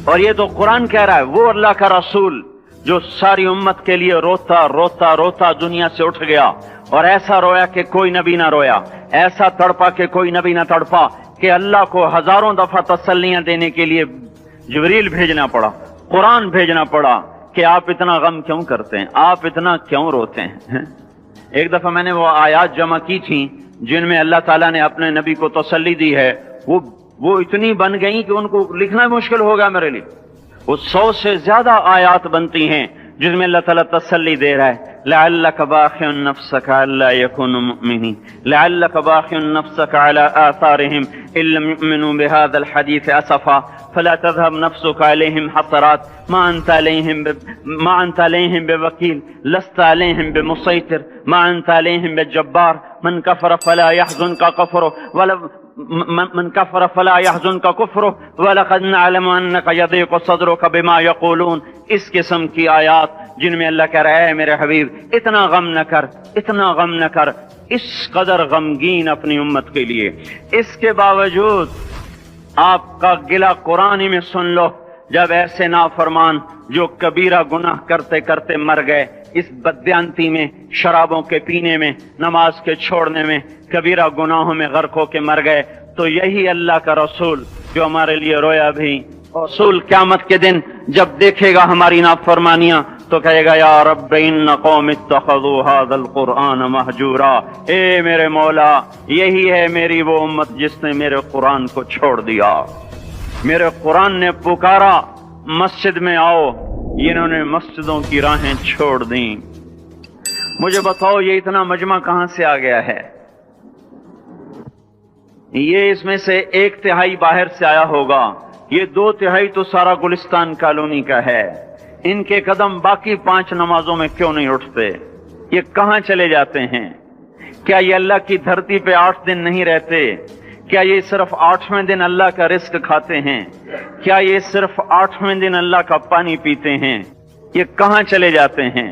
اور یہ تو قرآن کہہ رہا ہے، وہ اللہ کا رسول جو ساری امت کے لیے روتا روتا روتا دنیا سے اٹھ گیا، اور ایسا رویا کہ کوئی نبی نہ رویا، ایسا تڑپا کہ کوئی نبی نہ تڑپا، کہ اللہ کو ہزاروں دفعہ تسلیاں دینے کے لیے جبریل بھیجنا پڑا، قرآن بھیجنا پڑا کہ آپ اتنا غم کیوں کرتے ہیں، آپ اتنا کیوں روتے ہیں۔ ایک دفعہ میں نے وہ آیات جمع کی تھیں جن میں اللہ تعالیٰ نے اپنے نبی کو تسلی دی ہے، وہ اتنی بن گئی کہ ان کو لکھنا مشکل ہوگا میرے لیے۔ وہ 100 سے زیادہ آیات بنتی ہیں جس میں اللہ تعالیٰ تسلی دے رہا ہے، لعلک باخع نفسک الا یکونوا مؤمنین، لعلک باخع نفسک علی آثارہم ان لم یؤمنوا بهذا الحدیث اسفا فلا تذهب نفسك عليهم حسرات ما انت عليهم بوکیل لست عليهم بمسيطر ما انت عليهم بجبار من كفر فلا يحزنك كفره ولقد نعلم انك يضيق صدرك بما يقولون۔ اس قسم کی آیات جن میں اللہ کہہ رہا ہے میرے حبیب اتنا غم نہ کر، اتنا غم نہ کر، اس قدر غمگین اپنی امت کے لیے۔ اس کے باوجود آپ کا گلہ قرآن میں سن لو، جب ایسے نافرمان جو کبیرہ گناہ کرتے کرتے مر گئے، اس بددیانتی میں، شرابوں کے پینے میں، نماز کے چھوڑنے میں، کبیرہ گناہوں میں غرق ہو کے مر گئے، تو یہی اللہ کا رسول جو ہمارے لیے رویا بھی، رسول قیامت کے دن جب دیکھے گا ہماری نافرمانیاں تو کہے گا یا رب ان قوم اتخذوا هذا القرآن مہجورا، اے میرے مولا یہی ہے میری وہ امت جس نے میرے قرآن کو چھوڑ دیا، میرے قرآن نے پکارا مسجد میں آؤ، انہوں نے مسجدوں کی راہیں چھوڑ دیں۔ مجھے بتاؤ یہ اتنا مجمع کہاں سے آ گیا ہے؟ یہ اس میں سے 1/3 باہر سے آیا ہوگا، یہ 2/3 تو سارا گلستان کالونی کا ہے۔ ان کے قدم باقی 5 نمازوں میں کیوں نہیں اٹھتے؟ یہ کہاں چلے جاتے ہیں؟ کیا یہ اللہ کی دھرتی پہ 8 دن نہیں رہتے؟ کیا یہ صرف 8ویں دن اللہ کا رزق کھاتے ہیں؟ کیا یہ صرف 8ویں دن اللہ کا پانی پیتے ہیں؟ یہ کہاں چلے جاتے ہیں؟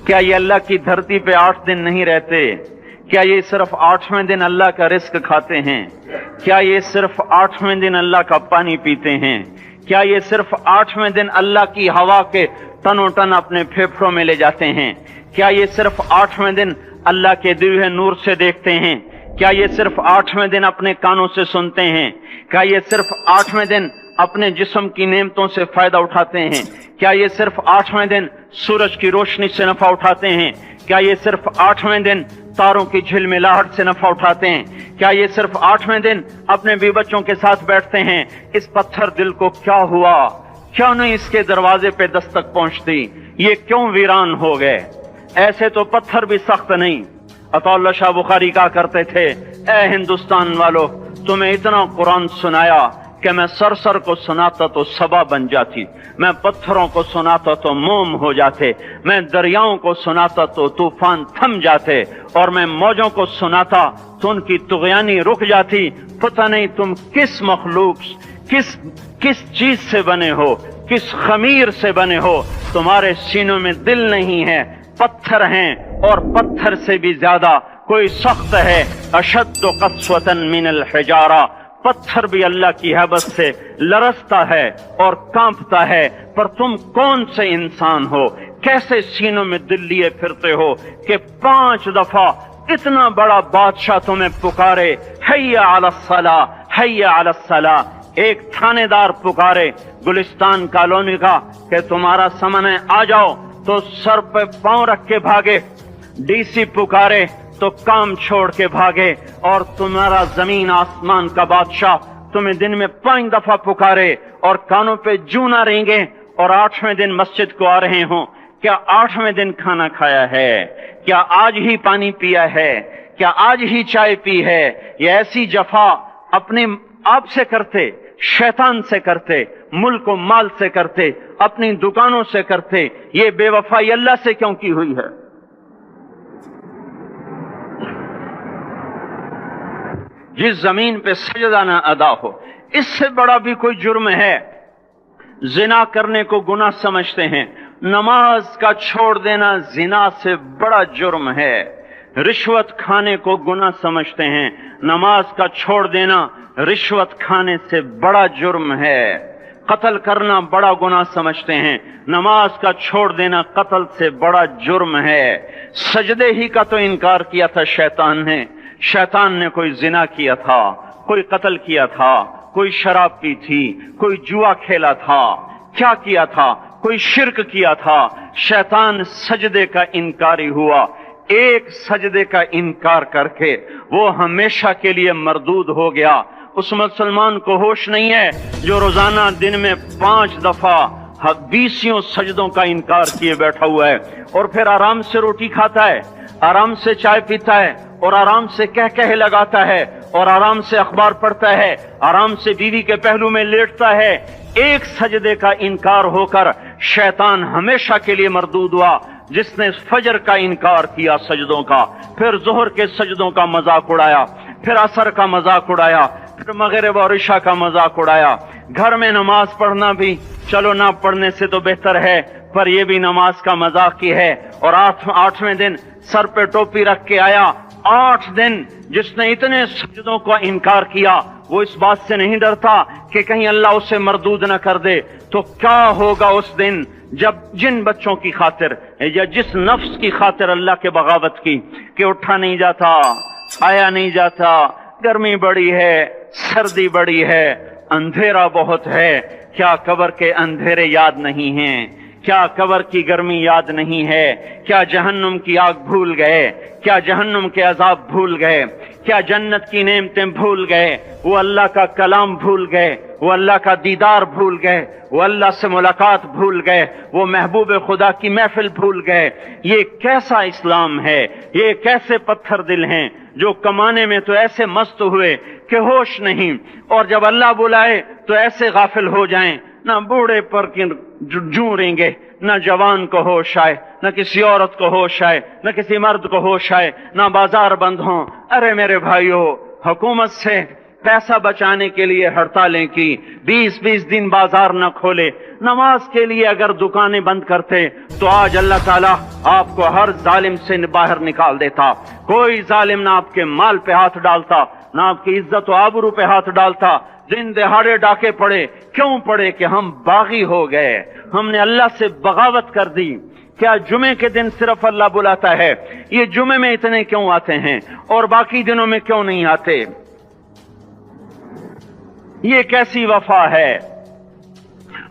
کیا یہ اللہ کی دھرتی پہ 8 دن نہیں رہتے؟ کیا یہ صرف 8ویں دن اللہ کا رزق کھاتے ہیں؟ کیا یہ صرف 8ویں دن اللہ کا پانی پیتے ہیں؟ کیا یہ صرف 8ویں دن اللہ کی ہوا کے ٹنوں ٹن اپنے پھیپھڑوں میں لے جاتے ہیں؟ کیا یہ صرف 8ویں دن اللہ کے دیے ہوئے نور سے دیکھتے ہیں؟ کیا یہ صرف 8ویں دن اپنے کانوں سے سنتے ہیں؟ کیا یہ صرف 8ویں دن اپنے جسم کی نعمتوں سے فائدہ اٹھاتے ہیں؟ کیا یہ صرف 8ویں دن سورج کی روشنی سے نفع اٹھاتے ہیں؟ کیا یہ صرف 8ویں دن تاروں کی جھلملاہٹ سے نفع اٹھاتے ہیں؟ کیا یہ صرف 8ویں دن اپنے بیوی بچوں کے ساتھ بیٹھتے ہیں؟ اس پتھر دل کو کیا ہوا؟ کیوں نہیں اس کے دروازے پہ دستک پہنچتی؟ یہ کیوں ویران ہو گئے؟ ایسے تو پتھر بھی سخت نہیں۔ عطا اللہ شاہ بخاری کہا کرتے تھے، اے ہندوستان والو، تمہیں اتنا قرآن سنایا کہ میں سر کو سناتا تو صبا بن جاتی، میں پتھروں کو سناتا تو موم ہو جاتے، میں دریاؤں کو سناتا تو طوفان تھم جاتے، اور میں موجوں کو سناتا تو ان کی طغیانی رک جاتی۔ پتہ نہیں تم کس مخلوق، کس چیز سے بنے ہو، کس خمیر سے بنے ہو، تمہارے سینوں میں دل نہیں ہے، پتھر ہیں، اور پتھر سے بھی زیادہ کوئی سخت ہے۔ اشد قسوة من الحجارہ، پتھر بھی اللہ کی حیبت سے لرزتا ہے اور کانپتا ہے، پر تم کون سے انسان ہو، کیسے سینوں میں دل لیے پھرتے ہو کہ 5 دفعہ اتنا بڑا بادشاہ تمہیں پکارے، حی علی الصلاۃ، حی علی الصلاۃ۔ ایک تھانے دار پکارے گلستان کالونی کا کہ تمہارا سمن ہے آ جاؤ، تو سر پہ پاؤں رکھ کے بھاگے۔ ڈی سی پکارے تو کام چھوڑ کے بھاگے، اور تمہارا زمین آسمان کا بادشاہ تمہیں دن میں 5 دفعہ پکارے اور کانوں پہ جوں نہ رینگے، اور 8ویں دن مسجد کو آ رہے ہوں۔ کیا 8ویں دن کھانا کھایا ہے؟ کیا آج ہی پانی پیا ہے؟ کیا آج ہی چائے پی ہے؟ یہ ایسی جفا اپنے آپ سے کرتے، شیطان سے کرتے، ملک و مال سے کرتے، اپنی دکانوں سے کرتے، یہ بے وفائی اللہ سے کیوں کی ہوئی ہے؟ جس زمین پہ سجدہ نہ ادا ہو، اس سے بڑا بھی کوئی جرم ہے؟ زنا کرنے کو گناہ سمجھتے ہیں، نماز کا چھوڑ دینا زنا سے بڑا جرم ہے۔ رشوت کھانے کو گناہ سمجھتے ہیں، نماز کا چھوڑ دینا رشوت کھانے سے بڑا جرم ہے۔ قتل کرنا بڑا گناہ سمجھتے ہیں، نماز کا چھوڑ دینا قتل سے بڑا جرم ہے۔ سجدے ہی کا تو انکار کیا تھا شیطان نے، شیطان نے کوئی زنا کیا تھا، کوئی قتل کیا تھا، کوئی شراب پی تھی، کوئی جوا کھیلا تھا، کیا کیا تھا، کوئی شرک کیا تھا، شیطان سجدے کا انکاری ہوا۔ ایک سجدے کا انکار کر کے وہ ہمیشہ کے لیے مردود ہو گیا۔ اس مسلمان کو ہوش نہیں ہے جو روزانہ دن میں 5 دفعہ 20 سجدوں کا انکار کیے بیٹھا ہوا ہے، اور پھر آرام سے روٹی کھاتا ہے، آرام سے چائے پیتا ہے، اور آرام سے کہہ لگاتا ہے، اور آرام سے اخبار پڑھتا ہے، آرام سے بیوی کے پہلو میں لیٹتا ہے۔ ایک سجدے کا انکار ہو کر شیطان ہمیشہ کے لیے مردود ہوا۔ جس نے فجر کا انکار کیا سجدوں کا، پھر ظہر کے سجدوں کا مذاق اڑایا، پھر عصر کا مذاق اڑایا، پھر مغرب اور عشاء کا مذاق اڑایا۔ گھر میں نماز پڑھنا بھی چلو نہ پڑھنے سے تو بہتر ہے، پر یہ بھی نماز کا مذاق ہی ہے۔ اور 8ویں دن سر پہ ٹوپی رکھ کے آیا۔ 8 دن جس نے اتنے سجدوں کا انکار کیا، وہ اس بات سے نہیں ڈرتا کہ کہیں اللہ اسے مردود نہ کر دے، تو کیا ہوگا اس دن جب جن بچوں کی خاطر یا جس نفس کی خاطر اللہ کے بغاوت کی کہ اٹھا نہیں جاتا، آیا نہیں جاتا، گرمی بڑی ہے، سردی بڑی ہے، اندھیرا بہت ہے، کیا قبر کے اندھیرے یاد نہیں ہیں؟ کیا قبر کی گرمی یاد نہیں ہے؟ کیا جہنم کی آگ بھول گئے؟ کیا جہنم کے عذاب بھول گئے؟ کیا جنت کی نعمتیں بھول گئے؟ وہ اللہ کا کلام بھول گئے، وہ اللہ کا دیدار بھول گئے، وہ اللہ سے ملاقات بھول گئے، وہ محبوب خدا کی محفل بھول گئے۔ یہ کیسا اسلام ہے؟ یہ کیسے پتھر دل ہیں جو کمانے میں تو ایسے مست ہوئے کہ ہوش نہیں، اور جب اللہ بلائے تو ایسے غافل ہو جائیں، نہ بوڑھے پر جوں گے، نہ جوان کو ہوش آئے، نہ کسی عورت کو ہوش آئے، نہ کسی مرد کو ہوش آئے، نہ بازار بند ہوں۔ ارے میرے بھائیو، حکومت سے پیسہ بچانے کے لیے ہڑتالیں کی، 20 دن بازار نہ کھولے، نماز کے لیے اگر دکانیں بند کرتے تو آج اللہ تعالیٰ آپ کو ہر ظالم سے باہر نکال دیتا۔ کوئی ظالم نہ آپ کے مال پہ ہاتھ ڈالتا، نہ آپ کی عزت و آبرو پہ ہاتھ ڈالتا۔ دن دہاڑے ڈاکے پڑے، کیوں پڑے؟ کہ ہم باغی ہو گئے، ہم نے اللہ سے بغاوت کر دی۔ کیا جمعے کے دن صرف اللہ بلاتا ہے؟ یہ جمعے میں اتنے کیوں آتے ہیں اور باقی دنوں میں کیوں نہیں آتے؟ یہ کیسی وفا ہے؟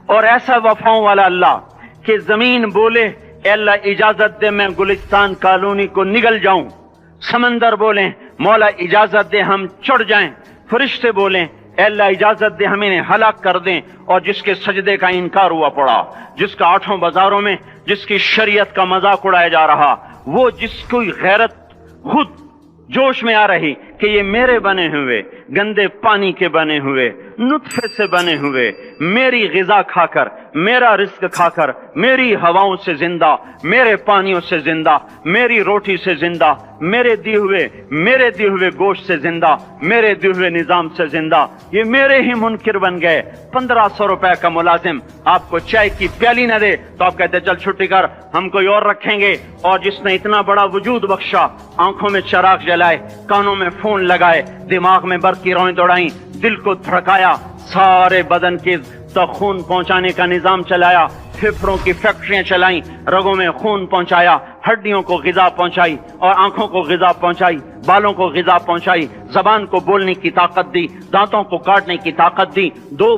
اور ایسا وفاؤں والا اللہ کہ زمین بولے اے اللہ اجازت دے میں گلستان کالونی کو نگل جاؤں، سمندر بولیں مولا اجازت دے ہم چڑھ جائیں، فرشتے بولیں اے اللہ اجازت دے ہم انہیں ہلاک کر دیں، اور جس کے سجدے کا انکار ہوا پڑا، جس کا 8 بازاروں میں جس کی شریعت کا مذاق اڑایا جا رہا، وہ جس کوئی غیرت خود جوش میں آ رہی کہ یہ میرے بنے ہوئے گندے پانی کے بنے ہوئے نطفے سے بنے ہوئے میری غذا کھا کر، میرا رزق کھا کر، میری ہواؤں سے زندہ، میرے پانیوں سے زندہ، میری روٹی سے زندہ، میرے دیے ہوئے گوشت سے زندہ، میرے دیے ہوئے نظام سے زندہ، یہ میرے ہی منکر بن گئے۔ 1500 روپے کا ملازم آپ کو چائے کی پیالی نہ دے تو آپ کہتے چل چھٹی کر، ہم کوئی اور رکھیں گے۔ اور جس نے اتنا بڑا وجود بخشا، آنکھوں میں چراغ جلائے، کانوں میں فون لگائے، دماغ میں برق کی روئیں دوڑائیں، دل کو دھڑکایا، سارے بدن کے تک خون پہنچانے کا نظام چلایا، پھیپھڑوں کی فیکٹریاں چلائیں، رگوں میں خون پہنچایا، ہڈیوں کو غذا پہنچائی، اور آنکھوں کو غذا پہنچائی، بالوں کو غذا پہنچائی، زبان کو بولنے کی طاقت دی، دانتوں کو کاٹنے کی طاقت دی، دو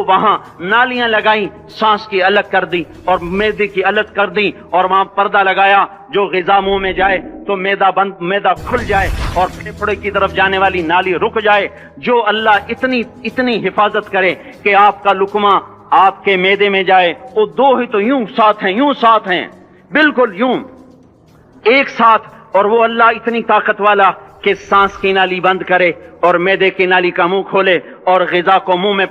وہاں نالیاں لگائیں، سانس کی الگ کر دی اور معدے کی الگ کر دی، اور وہاں پردہ لگایا، جو غذا منہ میں جائے تو معدہ کھل جائے اور پھیپھڑے کی طرف جانے والی نالی رک جائے۔ جو اللہ اتنی حفاظت کرے کہ آپ کا لقمہ آپ کے معدے میں جائے، وہ 2 ہی تو یوں ساتھ ہیں، بالکل یوں ایک ساتھ، اور وہ اللہ اتنی طاقت والا کہ سانس کی نالی بند کرے اور معدے کی نالی کا منہ کھولے اور غذا کو منہ میں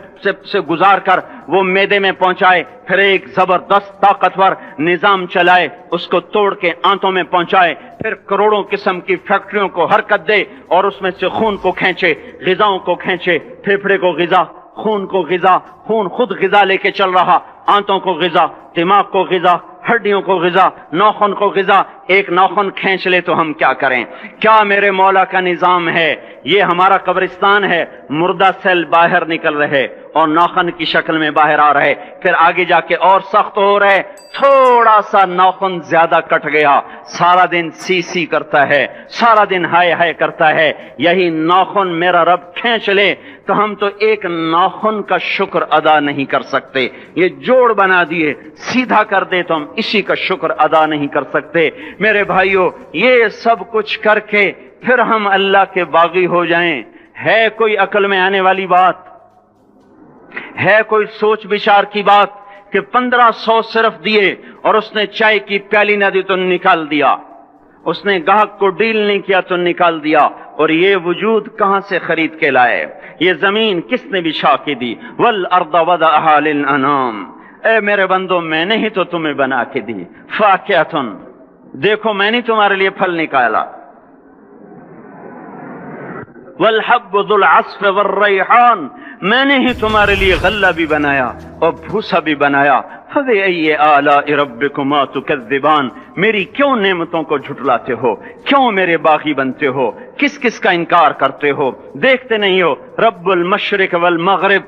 سے گزار کر وہ معدے میں پہنچائے، پھر ایک زبردست طاقتور نظام چلائے، اس کو توڑ کے آنتوں میں پہنچائے، پھر کروڑوں قسم کی فیکٹریوں کو حرکت دے اور اس میں سے خون کو کھینچے، غذاؤں کو کھینچے، پھیپھڑے کو غذا، خون کو غذا، خون خود غذا لے کے چل رہا، آنتوں کو غذا، دماغ کو غذا، ہڈیوں کو غذا، ناخن کو غذا، ایک ناخن کھینچ لے تو ہم کیا کریں؟ کیا میرے مولا کا نظام ہے؟ یہ ہمارا قبرستان ہے، مردہ سیل باہر نکل رہے اور ناخن کی شکل میں باہر آ رہے، پھر آگے جا کے اور سخت ہو رہے، تھوڑا سا ناخن زیادہ کٹ گیا، سارا دن سی سی کرتا ہے، سارا دن ہائے ہائے کرتا ہے، یہی ناخن میرا رب کھینچ لے تو ہم تو ایک ناخن کا شکر ادا نہیں کر سکتے۔ یہ جوڑ بنا دیے، سیدھا کر دے تو ہم اسی کا شکر ادا نہیں کر سکتے۔ میرے بھائیو، یہ سب کچھ کر کے پھر ہم اللہ کے باغی ہو جائیں، ہے کوئی عقل میں آنے والی بات؟ ہے کوئی سوچ بچار کی بات کہ 1500 صرف دیے اور اس نے چائے کی پیالی نہ دی تو نکال دیا، اس نے گاہک کو ڈیل نہیں کیا تو نکال دیا، اور یہ وجود کہاں سے خرید کے لائے؟ یہ زمین کس نے بچھا کے دی؟ والارض وضعها للانام، اے میرے بندو میں نے ہی تو تمہیں بنا کے دی۔ فاکہۃ، دیکھو میں نے تمہارے لیے پھل نکالا، والحب ذو العصف والریحان، میں نے ہی تمہارے لیے غلہ بھی بنایا اور بھوسا بھی بنایا۔ فبأي آلاء ربكما تكذبان، میری کیوں نعمتوں کو جھٹلاتے ہو؟ کیوں میرے باغی بنتے ہو؟ کس کس کا انکار کرتے ہو؟ دیکھتے نہیں ہو رب المشرق والمغرب،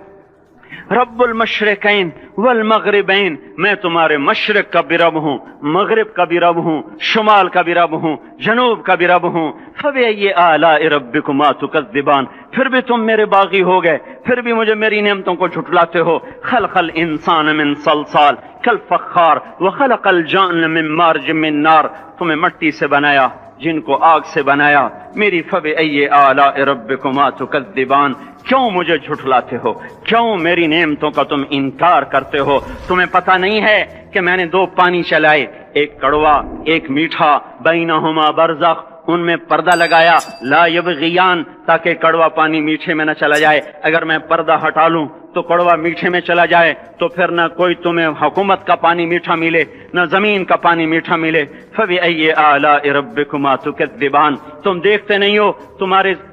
رب المشرقین والمغربین، میں تمہارے مشرق کا بھی رب ہوں، مغرب کا بھی رب ہوں، شمال کا بھی رب ہوں، جنوب کا بھی رب ہوں۔ فبأي آلاء ربكما تكذبان، پھر بھی تم میرے باغی ہو گئے، پھر بھی مجھے میری نعمتوں کو جھٹلاتے ہو۔ خلق الانسان من صلصال کالفخار وخلق الجان من مارج من نار، تمہیں مٹی سے بنایا، جن کو آگ سے بنایا۔ میری فبأي آلاء ربكما تكذبان، کیوں مجھے جھٹلاتے ہو؟ کیوں میری نعمتوں کا تم انکار کرتے ہو؟ تمہیں پتہ نہیں ہے کہ میں نے دو پانی چلائے، ایک کڑوا ایک میٹھا، بینہما برزخ، ان میں پردہ لگایا، لا یبغیان، تاکہ کڑوا پانی میٹھے میں نہ چلا جائے۔ اگر میں پردہ ہٹا لوں تو کڑوا میٹھے میں چلا جائے تو پھر نہ کوئی تمہیں حکومت کا پانی میٹھا ملے، نہ زمین کا پانی میٹھا ملے۔ فبأي آلاء ربكما تكذبان، تم دیکھتے نہیں ہو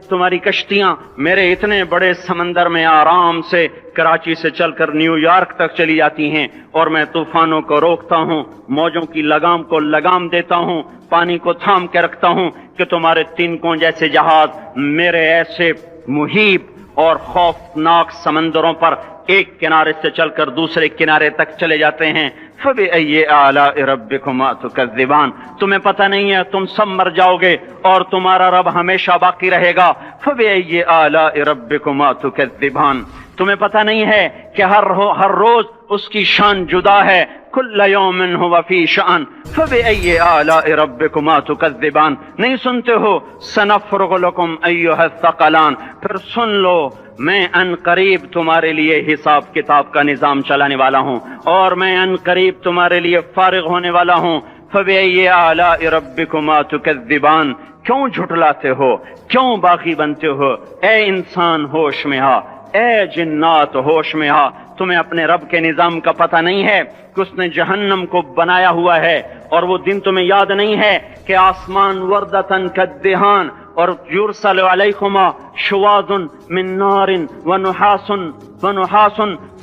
تمہاری کشتیاں میرے اتنے بڑے سمندر میں آرام سے کراچی سے چل کر نیو یارک تک چلی جاتی ہیں، اور میں طوفانوں کو روکتا ہوں، موجوں کی لگام کو لگام دیتا ہوں، پانی کو تھام کے رکھتا ہوں کہ تمہارے تنکوں جیسے جہاز میرے ایسے محیط اور خوفناک سمندروں پر ایک کنارے سے چل کر دوسرے کنارے تک چلے جاتے ہیں۔ فبأي آلاء ربكما تكذبان، تمہیں پتہ نہیں ہے تم سب مر جاؤ گے اور تمہارا رب ہمیشہ باقی رہے گا۔ فبأي آلاء ربكما تكذبان، تمہیں پتہ نہیں ہے کہ ہر روز اس کی شان جدا ہے، کل یوم هو فی شأن۔ فبأي آلاء ربكما تكذبان، نہیں سنتے ہو سنفرغ لكم ایھا الثقلان، پھر سن لو میں ان قریب تمہارے لیے حساب کتاب کا نظام چلانے والا ہوں، اور میں ان قریب تمہارے لیے فارغ ہونے والا ہوں۔ فبأي آلاء ربكما تكذبان، کیوں جھٹلاتے ہو؟ کیوں باغی بنتے ہو؟ اے انسان ہوش میں آ، اے جنات ہوش میں آ، تمہیں اپنے رب کے نظام کا پتہ نہیں ہے کہ اس نے جہنم کو بنایا ہوا ہے، اور وہ دن تمہیں یاد نہیں ہے کہ آسمان وردتن کالدہان، اور یرسل علیکما شواظ من نار ونحاس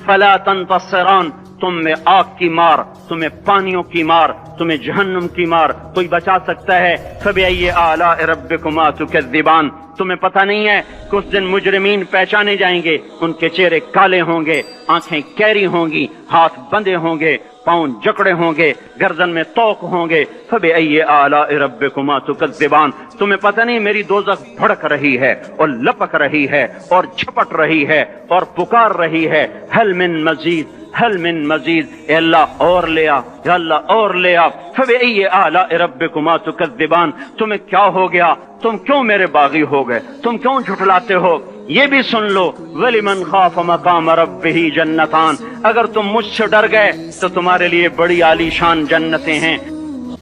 فلا تنتصران، تم میں آگ کی مار، تمہیں پانیوں کی مار، تمہیں جہنم کی مار کوئی بچا سکتا ہے؟ فبأي آلاء ربكما تكذبان، تمہیں پتہ نہیں ہے کہ اس دن مجرمین پہچانے جائیں گے، ان کے چہرے کالے ہوں گے، آنکھیں کیری ہوں گی، ہاتھ بندھے ہوں گے، پاؤں جکڑے ہوں گے، گردن میں توق ہوں گے۔ فبأي آلاء ربكما تكذبان، تمہیں پتہ نہیں میری دوزخ بھڑک رہی ہے اور لپک رہی ہے اور جھپٹ رہی ہے اور پکار رہی ہے، حل من مزید، حل من مزید، اے اللہ اور لے آ، یا اللہ اور لے آ۔ فبأي آلاء ربكما تكذبان، تمہیں کیا ہو گیا؟ تم کیوں میرے باغی ہو گئے؟ تم کیوں جھٹلاتے ہو؟ یہ بھی سن لو وَلِمَنْ خَافَ مَقَامَ رَبِّهِ جَنَّتَانِ، اگر تم مجھ سے ڈر گئے تو تمہارے لیے بڑی عالی شان جنتیں ہیں۔